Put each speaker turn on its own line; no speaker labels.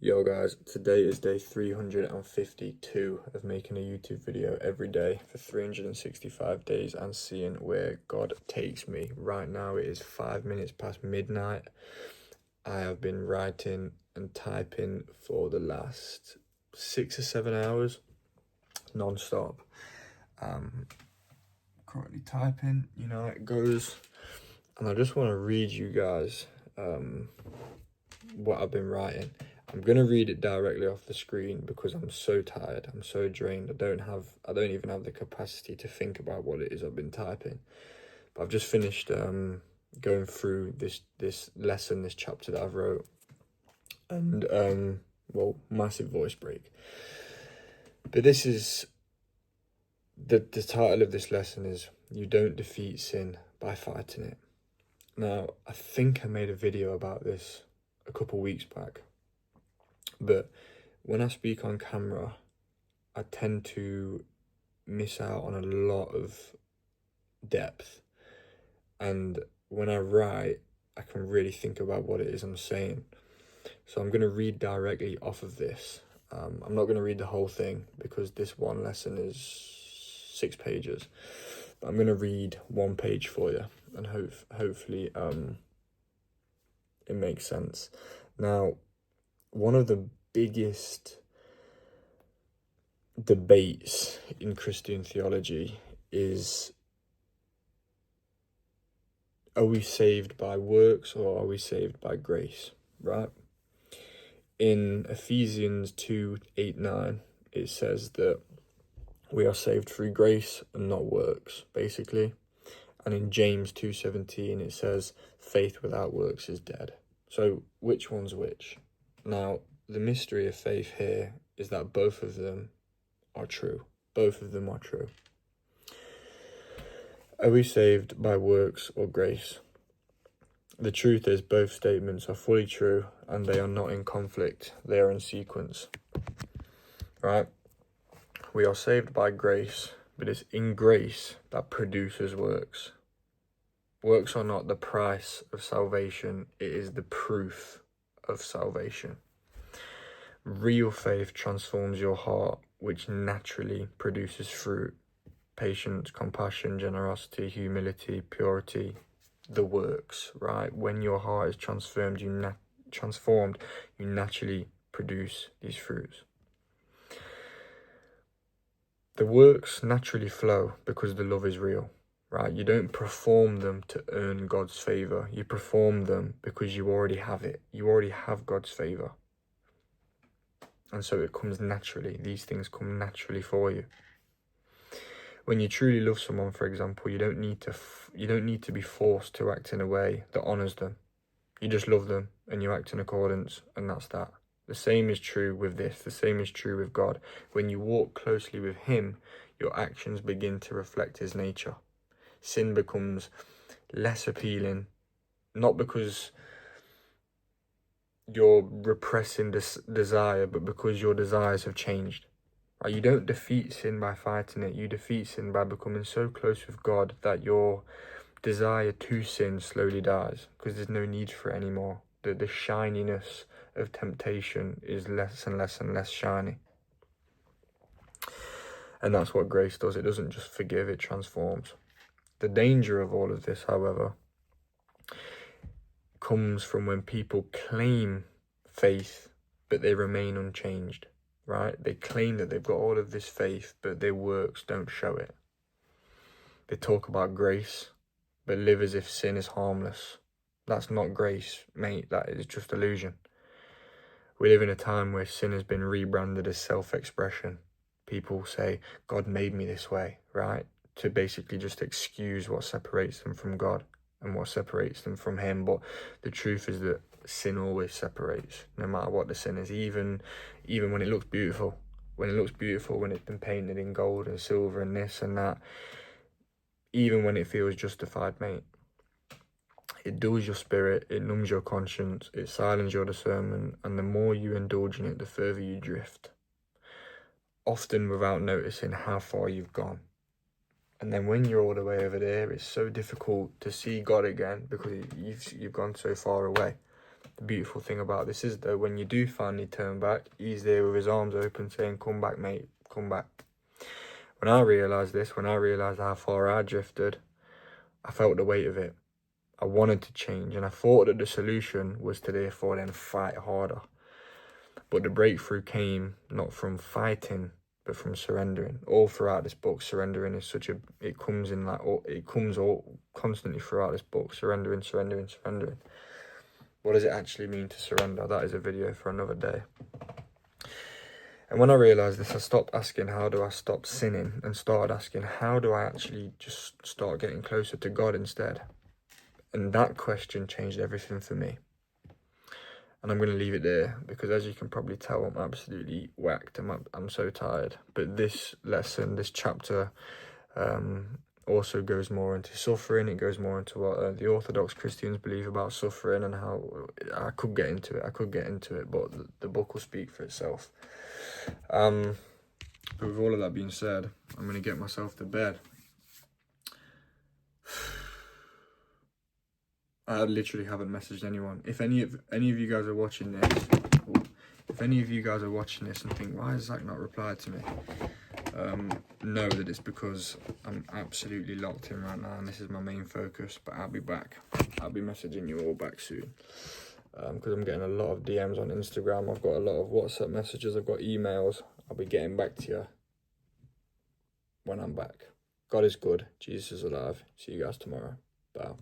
Yo guys, today is day 352 of making a YouTube video every day for 365 days and seeing where God takes me. Right now it is 5 minutes past midnight. I have been writing and typing for the last 6 or 7 hours, non-stop. Currently typing, you know how it goes. And I just want to read you guys what I've been writing. I'm gonna read it directly off the screen because I'm so tired, I'm so drained. I don't even have the capacity to think about what it is I've been typing. But I've just finished going through this lesson, this chapter that I've wrote, and well, massive voice break. But this is the title of this lesson is "You Don't Defeat Sin by Fighting It." Now, I think I made a video about this a couple weeks back, but when I speak on camera, I tend to miss out on a lot of depth. And when I write, I can really think about what it is I'm saying. So I'm going to read directly off of this. I'm not going to read the whole thing because this one lesson is 6 pages. But I'm going to read 1 page for you, and hopefully it makes sense. Now, one of the biggest debates in Christian theology is, are we saved by works or are we saved by grace, right? In Ephesians 2:8-9, it says that we are saved through grace and not works, basically. And in James 2:17, it says faith without works is dead. So which one's which? Now, the mystery of faith here is that both of them are true. Both of them are true. Are we saved by works or grace? The truth is both statements are fully true and they are not in conflict. They are in sequence, right? We are saved by grace, but it's in grace that produces works. Works are not the price of salvation. It is the proof of salvation. Real faith transforms your heart, which naturally produces fruit: patience, compassion, generosity, humility, purity, the works, right? When your heart is transformed, you naturally produce these fruits. The works naturally flow because the love is real, right? You don't perform them to earn God's favour. You perform them because you already have it. You already have God's favour. And so it comes naturally. These things come naturally for you. When you truly love someone, for example, you don't need to be forced to act in a way that honours them. You just love them and you act in accordance, and that's that. The same is true with this. The same is true with God. When you walk closely with Him, your actions begin to reflect His nature. Sin becomes less appealing, not because you're repressing this desire, but because your desires have changed. Right? You don't defeat sin by fighting it. You defeat sin by becoming so close with God that your desire to sin slowly dies because there's no need for it anymore. The shininess of temptation is less and less and less shiny. And that's what grace does. It doesn't just forgive, it transforms. The danger of all of this, however, comes from when people claim faith, but they remain unchanged, right? They claim that they've got all of this faith, but their works don't show it. They talk about grace, but live as if sin is harmless. That's not grace, mate. That is just illusion. We live in a time where sin has been rebranded as self-expression. People say, God made me this way, right? To basically just excuse what separates them from God and what separates them from Him. But the truth is that sin always separates, no matter what the sin is, even when it looks beautiful. When it looks beautiful, when it's been painted in gold and silver and this and that, even when it feels justified, mate. It dulls your spirit, it numbs your conscience, it silens your discernment, and the more you indulge in it, the further you drift. Often without noticing how far you've gone. And then when you're all the way over there, it's so difficult to see God again because you've gone so far away. The beautiful thing about this is, though, when you do finally turn back, he's there with his arms open saying, come back, mate, come back. When I realised this, when I realised how far I drifted, I felt the weight of it. I wanted to change, and I thought that the solution was to therefore then fight harder. But the breakthrough came not from fighting, but from surrendering. All throughout this book, surrendering is it comes constantly throughout this book. Surrendering. What does it actually mean to surrender? That is a video for another day. And when I realised this, I stopped asking, how do I stop sinning? And started asking, how do I actually just start getting closer to God instead? And that question changed everything for me. And I'm going to leave it there, because as you can probably tell, I'm absolutely whacked. I'm so tired. But this lesson, this chapter, also goes more into suffering. It goes more into what the Orthodox Christians believe about suffering, and how I could get into it, but the book will speak for itself. But with all of that being said, I'm going to get myself to bed. I literally haven't messaged anyone. If any of you guys are watching this, and think, why has Zach not replied to me? Know that it's because I'm absolutely locked in right now, and this is my main focus. But I'll be back. I'll be messaging you all back soon, because I'm getting a lot of DMs on Instagram. I've got a lot of WhatsApp messages. I've got emails. I'll be getting back to you when I'm back. God is good. Jesus is alive. See you guys tomorrow. Bye.